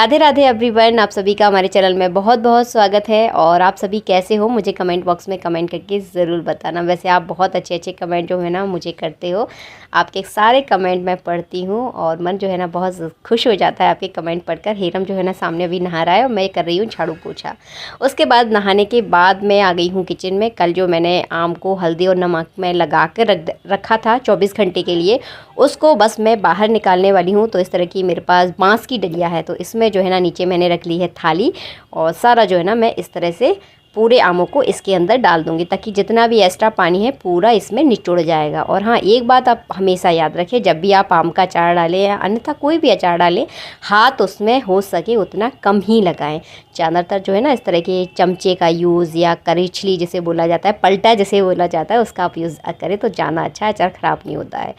Radhe Radhe everyone, आप सभी का हमारे चैनल में बहुत बहुत स्वागत है। और आप सभी कैसे हो मुझे कमेंट बॉक्स में कमेंट करके ज़रूर बताना। वैसे आप बहुत अच्छे अच्छे कमेंट जो है ना मुझे करते हो, आपके सारे कमेंट मैं पढ़ती हूँ और मन जो है ना बहुत खुश हो जाता है आपके कमेंट पढ़कर। हीरम जो है ना सामने अभी नहा रहा है और मैं कर रही हूँ झाड़ू पोछा। उसके बाद नहाने के बाद मैं आ गई हूँ किचन में। कल जो मैंने आम को हल्दी और नमक में लगा कर रखा था 24 घंटे के लिए, उसको बस मैं बाहर निकालने वाली हूँ। तो इस तरह की मेरे पास बांस की डलिया है, तो इसमें जो है ना नीचे मैंने रख ली है थाली और सारा जो है ना मैं इस तरह से पूरे आमों को इसके अंदर डाल दूंगी ताकि जितना भी एक्स्ट्रा पानी है पूरा इसमें निचोड़ जाएगा। और हाँ, एक बात आप हमेशा याद रखें, जब भी आप आम का अचार डालें या अन्यथा कोई भी अचार डालें, हाथ उसमें हो सके उतना कम ही लगाएं। ज़्यादातर जो है ना इस तरह के चमचे का यूज़ या करीछली जिसे बोला जाता है, पलटा जिसे बोला जाता है, उसका आप यूज़ करें तो ज़्यादा अच्छा है, अचार ख़राब नहीं होता है।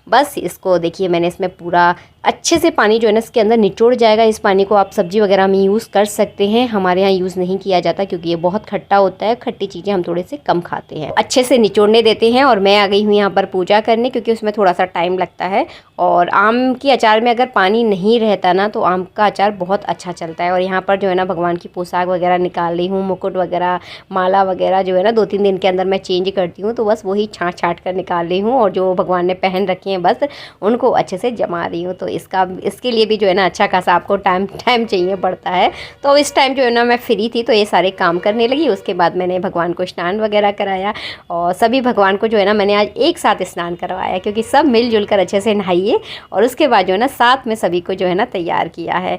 बस इसको देखिए मैंने इसमें पूरा अच्छे से पानी जो है ना इसके अंदर निचोड़ जाएगा। इस पानी को आप सब्ज़ी वगैरह में यूज़ कर सकते हैं, हमारे यहाँ यूज़ नहीं किया जाता क्योंकि ये बहुत खट्टा होता है, खट्टी चीज़ें हम थोड़े से कम खाते हैं। अच्छे से निचोड़ने देते हैं और मैं आ गई हूँ यहाँ पर पूजा करने, क्योंकि उसमें थोड़ा सा टाइम लगता है। और आम की अचार में अगर पानी नहीं रहता ना तो आम का अचार बहुत अच्छा चलता है। और यहाँ पर जो है ना भगवान की पोशाक वगैरह निकाल रही हूँ, मुकुट वगैरह, माला वगैरह जो है ना 2-3 दिन के अंदर मैं चेंज करती हूँ, तो बस वही छाँट छाँट कर निकाल रही हूँ। और जो भगवान ने पहन रखे हैं बस उनको अच्छे से जमा रही हूँ। तो इसके लिए भी जो है ना अच्छा खासा आपको टाइम चाहिए पड़ता है। तो इस टाइम जो है ना मैं फ्री थी तो ये सारे काम करने लगी। उसके बाद मैंने भगवान को स्नान वगैरह कराया और सभी भगवान को जो है ना मैंने आज एक साथ स्नान करवाया, क्योंकि सब मिलजुल कर अच्छे से नहाइए। और उसके बाद जो है ना साथ में सभी को जो है ना तैयार किया है।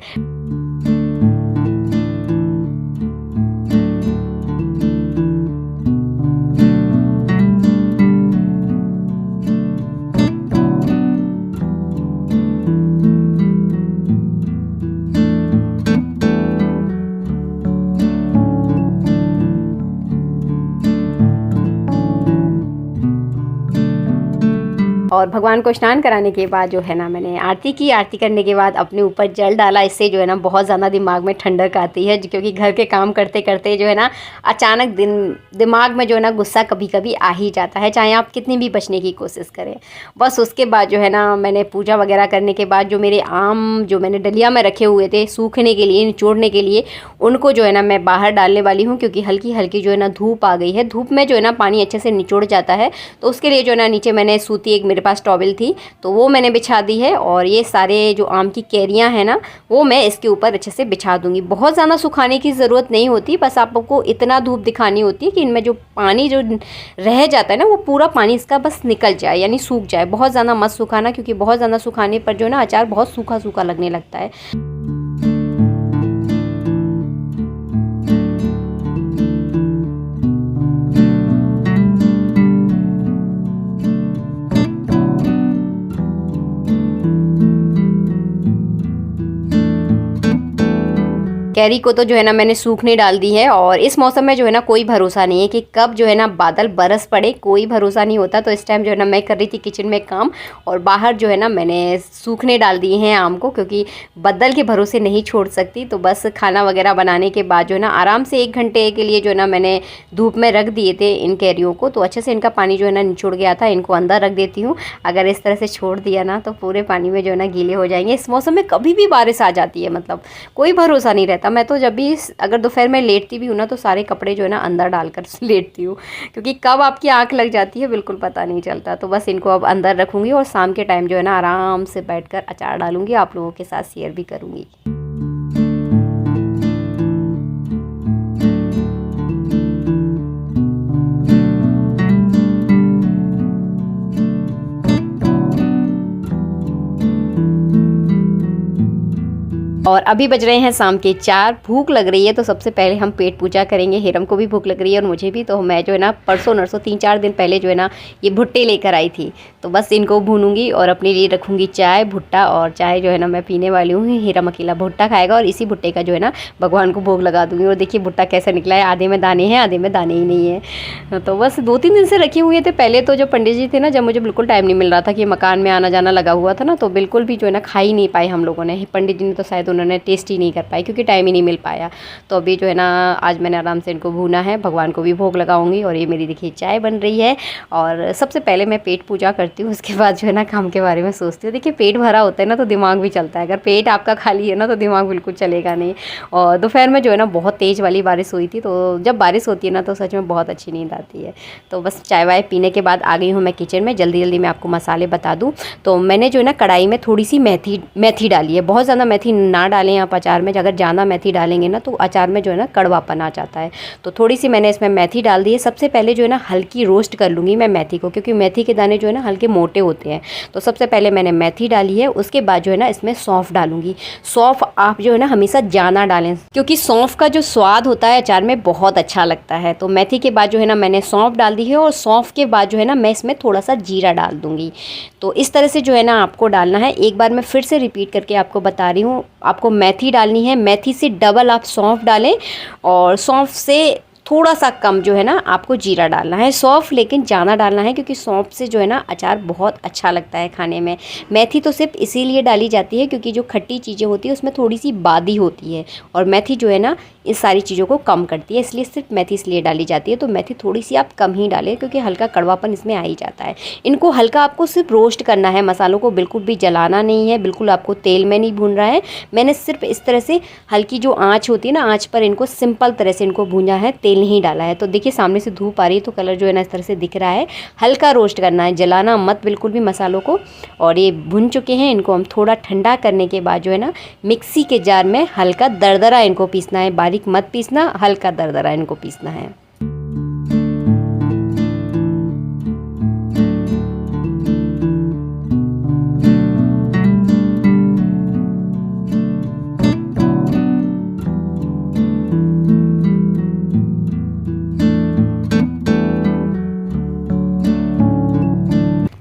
और भगवान को स्नान कराने के बाद जो है ना मैंने आरती की। आरती करने के बाद अपने ऊपर जल डाला। इससे जो है ना बहुत ज़्यादा दिमाग में ठंडक आती है, क्योंकि घर के काम करते करते जो है ना अचानक दिमाग में जो है ना गुस्सा कभी कभी आ ही जाता है, चाहे आप कितनी भी बचने की कोशिश करें। बस उसके बाद जो है ना मैंने पूजा वगैरह करने के बाद जो मेरे आम जो मैंने डलिया में रखे हुए थे सूखने के लिए, निचोड़ने के लिए, उनको जो है ना मैं बाहर डालने वाली हूँ, क्योंकि हल्की हल्की जो है ना धूप आ गई है। धूप में जो है ना पानी अच्छे से निचोड़ जाता है। तो उसके लिए जो है ना नीचे मैंने सूती एक पास टॉवल थी तो वो मैंने बिछा दी है। और ये सारे जो आम की कैरियां हैं ना वो मैं इसके ऊपर अच्छे से बिछा दूंगी। बहुत ज़्यादा सुखाने की ज़रूरत नहीं होती, बस आपको इतना धूप दिखानी होती है कि इनमें जो पानी जो रह जाता है ना वो पूरा पानी इसका बस निकल जाए, यानी सूख जाए। बहुत ज़्यादा मत सुखाना, क्योंकि बहुत ज़्यादा सुखाने पर जो है ना अचार बहुत सूखा सूखा लगने लगता है। कैरी को तो जो है ना मैंने सूखने डाल दी है। और इस मौसम में जो है ना कोई भरोसा नहीं है कि कब जो है ना बादल बरस पड़े, कोई भरोसा नहीं होता। तो इस टाइम जो है ना मैं कर रही थी किचन में काम और बाहर जो है ना मैंने सूखने डाल दिए हैं आम को, क्योंकि बादल के भरोसे नहीं छोड़ सकती। तो बस खाना वगैरह बनाने के बाद जो है ना आराम से 1 घंटे के लिए जो है ना मैंने धूप में रख दिए थे इन कैरियों को। तो अच्छे से इनका पानी जो है ना निचोड़ गया था। इनको अंदर रख देती हूँ, अगर इस तरह से छोड़ दिया ना तो पूरे पानी में जो है ना गीले हो जाएंगे। इस मौसम में कभी भी बारिश आ जाती है, मतलब कोई भरोसा नहीं रहता। मैं तो जब भी अगर दोपहर में लेटती भी हूँ ना तो सारे कपड़े जो है ना अंदर डालकर लेटती हूँ, क्योंकि कब आपकी आंख लग जाती है बिल्कुल पता नहीं चलता। तो बस इनको अब अंदर रखूँगी और शाम के टाइम जो है ना आराम से बैठकर अचार डालूँगी, आप लोगों के साथ शेयर भी करूँगी। और अभी बज रहे हैं शाम के 4। भूख लग रही है तो सबसे पहले हम पेट पूजा करेंगे। हिरम को भी भूख लग रही है और मुझे भी। तो मैं जो है ना परसों नरसों 3-4 दिन पहले जो है ना ये भुट्टे लेकर आई थी, तो बस इनको भूनूंगी और अपने लिए रखूँगी चाय, भुट्टा। और चाय जो है ना मैं पीने वाली हूँ। हिरम अकेला भुट्टा खाएगा और इसी भुट्टे का जो है ना भगवान को भोग लगा दूँगी। और देखिए भुट्टा कैसा निकला है, आधे में दाने हैं आधे में दाने ही नहीं है। तो बस 2-3 दिन से रखे हुए थे। पहले तो जब पंडित जी थे ना, जब मुझे बिल्कुल टाइम नहीं मिल रहा था कि मकान में आना जाना लगा हुआ था ना, तो बिल्कुल भी जो है ना खा ही नहीं पाए हम लोगों ने। पंडित जी ने तो शायद उन्होंने टेस्ट ही नहीं कर पाए क्योंकि टाइम ही नहीं मिल पाया। तो अभी जो है ना आज मैंने आराम से इनको भूना है, भगवान को भी भोग लगाऊंगी। और ये मेरी देखिए चाय बन रही है। और सबसे पहले मैं पेट पूजा करती हूँ, उसके बाद जो है ना काम के बारे में सोचती हूँ। देखिए पेट भरा होता है ना तो दिमाग भी चलता है, अगर पेट आपका खाली है ना तो दिमाग बिल्कुल चलेगा नहीं। और दोपहर में जो है ना बहुत तेज़ वाली बारिश हुई थी, तो जब बारिश होती है ना तो सच में बहुत अच्छी नींद आती है। तो बस चाय वाय पीने के बाद आ गई हूँ मैं किचन में। जल्दी जल्दी मैं आपको मसाले बता दूँ तो मैंने जो है ना कढ़ाई में थोड़ी सी मेथी डाली है। बहुत ज़्यादा मेथी ना डालें आप अचार में, अगर ज़्यादा मेथी डालेंगे ना तो अचार में जो है ना कड़वापन आ जाता है। तो थोड़ी सी मैंने इसमें मेथी डाल दी है। सबसे पहले जो है ना हल्की रोस्ट कर लूँगी मैं मेथी को, क्योंकि मेथी के दाने जो है ना हल्के मोटे होते हैं। तो सबसे पहले मैंने मेथी डाली है, उसके बाद जो है ना इसमें सौंफ डालूंगी। सौंफ आप जो है ना हमेशा ज़्यादा डालें, क्योंकि सौंफ का जो स्वाद होता है अचार में बहुत अच्छा लगता है। तो मेथी के बाद जो है ना मैंने सौंफ डाल दी है, और सौंफ के बाद जो है ना मैं इसमें थोड़ा सा जीरा डाल दूँगी। तो इस तरह से जो है ना आपको डालना है। एक बार मैं फिर से रिपीट करके आपको बता रही हूँ, आपको मेथी डालनी है, मेथी से डबल आप सौंफ डालें, और सौंफ से थोड़ा सा कम जो है ना आपको जीरा डालना है। सौंफ लेकिन ज़्यादा डालना है, क्योंकि सौंफ से जो है ना अचार बहुत अच्छा लगता है खाने में। मेथी तो सिर्फ इसीलिए डाली जाती है क्योंकि जो खट्टी चीज़ें होती है उसमें थोड़ी सी बादी होती है, और मेथी जो है ना इस सारी चीज़ों को कम करती है, इसलिए सिर्फ मेथी इसलिए डाली जाती है। तो मेथी थोड़ी सी आप कम ही डालें, क्योंकि हल्का कड़वापन इसमें आ ही जाता है। इनको हल्का आपको सिर्फ रोस्ट करना है, मसालों को बिल्कुल भी जलाना नहीं है, बिल्कुल आपको तेल में नहीं भून रहा है। मैंने सिर्फ इस तरह से हल्की जो आँच होती है ना, आँच पर इनको सिंपल तरह से इनको भूंजा है, तेल नहीं डाला है। तो देखिए सामने से धूप आ रही है तो कलर जो है ना इस तरह से दिख रहा है। हल्का रोस्ट करना है, जलाना मत बिल्कुल भी मसालों को। और ये भुन चुके हैं, इनको हम थोड़ा ठंडा करने के बाद जो है ना मिक्सी के जार में हल्का दरदरा इनको पीसना है, बारीक मत पीसना, हल्का दरदरा इनको पीसना है।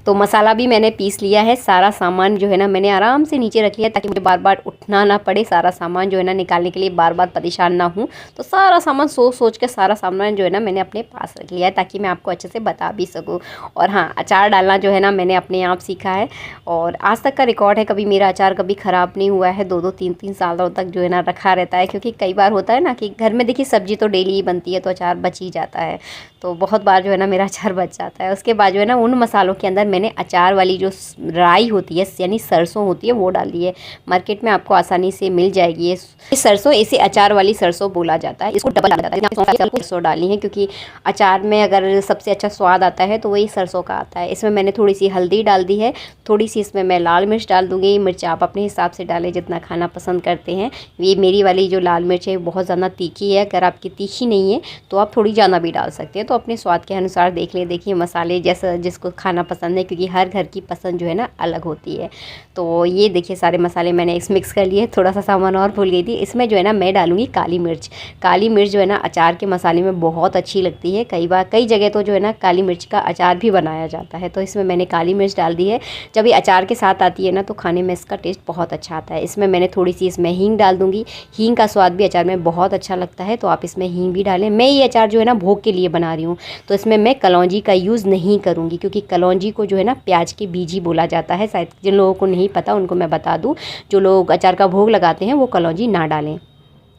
तो मसाला भी मैंने पीस लिया है। सारा सामान जो है ना मैंने आराम से नीचे रख लिया, ताकि मुझे बार बार उठना ना पड़े, सारा सामान जो है ना निकालने के लिए बार बार परेशान ना हूँ। तो सारा सामान सोच सोच के सारा सामान जो है ना मैंने अपने पास रख लिया है, ताकि मैं आपको अच्छे से बता भी सकूँ। और हाँ, अचार डालना जो है ना मैंने अपने आप सीखा है, और आज तक का रिकॉर्ड है, कभी मेरा अचार कभी ख़राब नहीं हुआ है। 2-2 3-3 सालों तक जो है ना रखा रहता है, क्योंकि कई बार होता है ना कि घर में देखिए सब्ज़ी तो डेली ही बनती है, तो अचार बच ही जाता है। तो बहुत बार जो है ना मेरा अचार बच जाता है। उसके बाद जो है ना उन मसालों के अंदर मैंने अचार वाली जो राई होती है, यानी सरसों होती है, वो डाली है। मार्केट में आपको आसानी से मिल जाएगी ये सरसों, इसे अचार वाली सरसों बोला जाता है। इसको डबल डाला जाता है, सरसों डाली है, क्योंकि अचार में अगर सबसे अच्छा स्वाद आता है तो वही सरसों का आता है। इसमें मैंने थोड़ी सी हल्दी डाल दी है, थोड़ी सी इसमें मैं लाल मिर्च डाल दूँगी। मिर्च आप अपने हिसाब से डालें, जितना खाना पसंद करते हैं। ये मेरी वाली जो लाल मिर्च है बहुत ज़्यादा तीखी है, अगर आपकी तीखी नहीं है तो आप थोड़ी ज़्यादा भी डाल सकते हैं। तो अपने स्वाद के अनुसार देख लें। देखिए मसाले जैसा जिसको खाना पसंद है, क्योंकि हर घर की पसंद जो है ना अलग होती है। तो ये देखिए सारे मसाले मैंने इस मिक्स कर लिए। थोड़ा सा सामान और भूल गई थी, इसमें जो है ना मैं डालूंगी काली मिर्च। काली मिर्च जो है ना अचार के मसाले में बहुत अच्छी लगती है। कई जगह तो जो है ना काली मिर्च का अचार भी बनाया जाता है, तो इसमें मैंने काली मिर्च डाल दी है। जब ये अचार के साथ आती है ना तो खाने में इसका टेस्ट बहुत अच्छा आता है। इसमें मैंने थोड़ी सी इसमें हींग डाल दूँगी। हींग का स्वाद भी अचार में बहुत अच्छा लगता है, तो आप इसमें हींग भी डालें। मैं ये अचार जो है ना भोग के लिए बना रही हूँ, तो इसमें मैं कलौंजी का यूज़ नहीं करूँगी, क्योंकि कलौंजी को जो है ना प्याज के बीज ही बोला जाता है। शायद जिन लोगों को नहीं पता उनको मैं बता दूँ, जो लोग अचार का भोग लगाते हैं वो कलौंजी ना डालें।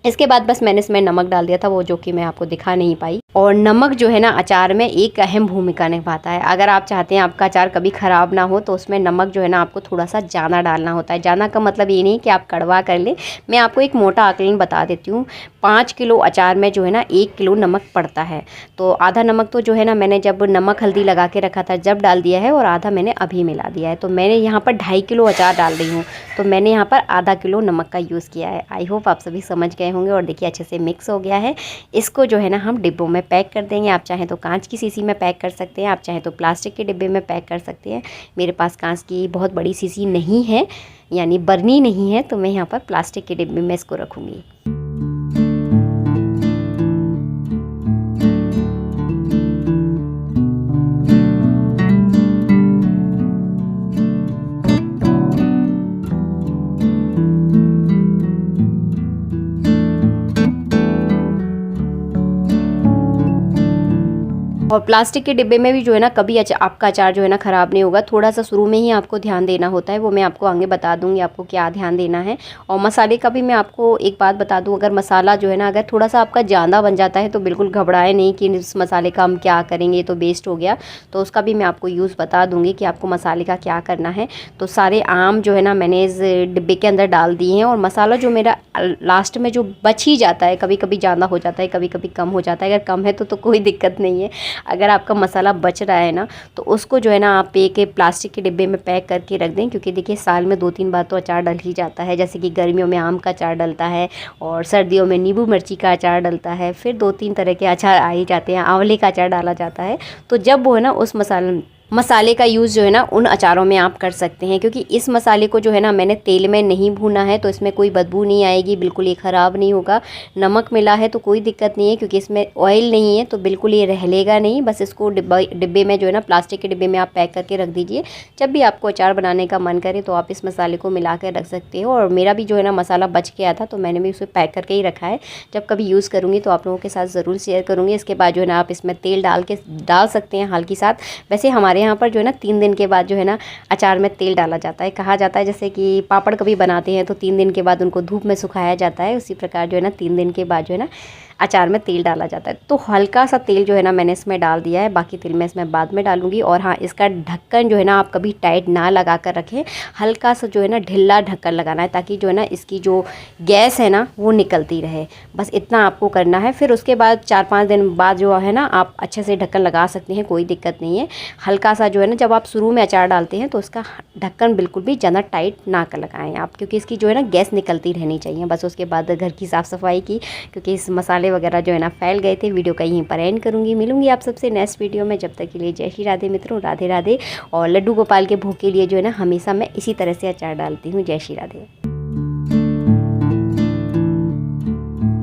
इसके बाद बस मैंने इसमें नमक डाल दिया था, वो जो कि मैं आपको दिखा नहीं पाई। और नमक जो है ना अचार में एक अहम भूमिका निभाता है। अगर आप चाहते हैं आपका अचार कभी ख़राब ना हो, तो उसमें नमक जो है ना आपको थोड़ा सा ज़्यादा डालना होता है। ज़्यादा का मतलब ये नहीं कि आप कड़वा कर लें। मैं आपको एक मोटा आकलन बता देती हूँ। 5 किलो अचार में जो है ना 1 किलो नमक पड़ता है। तो आधा नमक तो जो है ना मैंने जब नमक हल्दी लगा के रखा था जब डाल दिया है, और आधा मैंने अभी मिला दिया है। तो मैंने यहाँ पर 2.5 किलो अचार डाल रही हूँ, तो मैंने यहाँ पर आधा किलो नमक का यूज़ किया है। आई होप आप सभी समझ गए होंगे। और देखिए अच्छे से मिक्स हो गया है। इसको जो है ना हम डिब्बों में पैक कर देंगे। आप चाहें तो कांच की शीशी में पैक कर सकते हैं, आप चाहें तो प्लास्टिक के डिब्बे में पैक कर सकते हैं। मेरे पास कांच की बहुत बड़ी शीशी नहीं है, यानी बर्नी नहीं है, तो मैं यहाँ पर प्लास्टिक के डिब्बे में इसको रखूँगी। और प्लास्टिक के डिब्बे में भी जो है ना कभी आपका अचार जो है ना ख़राब नहीं होगा। थोड़ा सा शुरू में ही आपको ध्यान देना होता है, वो मैं आपको आगे बता दूँगी आपको क्या ध्यान देना है। और मसाले का भी मैं आपको एक बात बता दूँ, अगर मसाला जो है ना अगर थोड़ा सा आपका ज़्यादा बन जाता है तो बिल्कुल घबराएं नहीं कि इस मसाले का हम क्या करेंगे, तो वेस्ट हो गया। तो उसका भी मैं आपको यूज़ बता दूँगी कि आपको मसाले का क्या करना है। तो सारे आम जो है ना मैंने इस डिब्बे के अंदर डाल दिए हैं। और मसाला जो मेरा लास्ट में जो बच ही जाता है, कभी कभी ज़्यादा हो जाता है, कभी कभी कम हो जाता है। अगर कम है तो कोई दिक्कत नहीं है। अगर आपका मसाला बच रहा है ना तो उसको जो है ना आप एक प्लास्टिक के डिब्बे में पैक करके रख दें, क्योंकि देखिए साल में 2-3 बार तो अचार डल ही जाता है। जैसे कि गर्मियों में आम का अचार डलता है और सर्दियों में नींबू मिर्ची का अचार डलता है, फिर 2-3 तरह के अचार आ ही जाते हैं, आंवले का अचार डाला जाता है। तो जब वो है ना उस मसाले का यूज़ जो है ना उन अचारों में आप कर सकते हैं, क्योंकि इस मसाले को जो है ना मैंने तेल में नहीं भूना है, तो इसमें कोई बदबू नहीं आएगी, बिल्कुल ये ख़राब नहीं होगा। नमक मिला है तो कोई दिक्कत नहीं है, क्योंकि इसमें ऑयल नहीं है, तो बिल्कुल ये रहलेगा नहीं। बस इसको डिब्बे में जो है ना प्लास्टिक के डिब्बे में आप पैक करके रख दीजिए। जब भी आपको अचार बनाने का मन करे तो आप इस मसाले को मिला कर रख सकते हो। और मेरा भी जो है ना मसाला बच गया था तो मैंने भी उसे पैक करके ही रखा है। जब कभी यूज़ करूँगी तो आप लोगों के साथ ज़रूर शेयर करूँगी। इसके बाद जो है ना आप इसमें तेल डाल सकते हैं हल्की साथ। वैसे हमारे यहाँ पर जो है ना 3 दिन के बाद जो है ना अचार में तेल डाला जाता है। कहा जाता है जैसे कि पापड़ कभी बनाते हैं तो 3 दिन के बाद उनको धूप में सुखाया जाता है, उसी प्रकार जो है ना 3 दिन के बाद जो है ना अचार में तेल डाला जाता है। तो हल्का सा तेल जो है ना मैंने इसमें डाल दिया है, बाकी तेल मैं इसमें बाद में डालूंगी। और हाँ, इसका ढक्कन जो है ना आप कभी टाइट ना लगा कर रखें, हल्का सा जो है ना ढिल्ला ढक्कन लगाना है, ताकि जो है ना इसकी जो गैस है ना वो निकलती रहे। बस इतना आपको करना है। फिर उसके बाद 4-5 दिन बाद जो है ना आप अच्छे से ढक्कन लगा सकते हैं, कोई दिक्कत नहीं है। हल्का सा जो है ना जब आप शुरू में अचार डालते हैं तो उसका ढक्कन बिल्कुल भी ज़्यादा टाइट ना कर लगाएं आप, क्योंकि इसकी जो है ना गैस निकलती रहनी चाहिए। बस उसके बाद घर की साफ़ सफाई की, क्योंकि इस मसाले वगैरह जो है ना फैल गए थे। वीडियो का यहीं पर एंड करूँगी, मिलूंगी आप सबसे नेक्स्ट वीडियो में। जब तक के लिए जय श्री राधे मित्रों, राधे राधे। और लड्डू गोपाल के भोग के लिए जो है ना हमेशा मैं इसी तरह से अचार डालती हूँ। जय श्री राधे।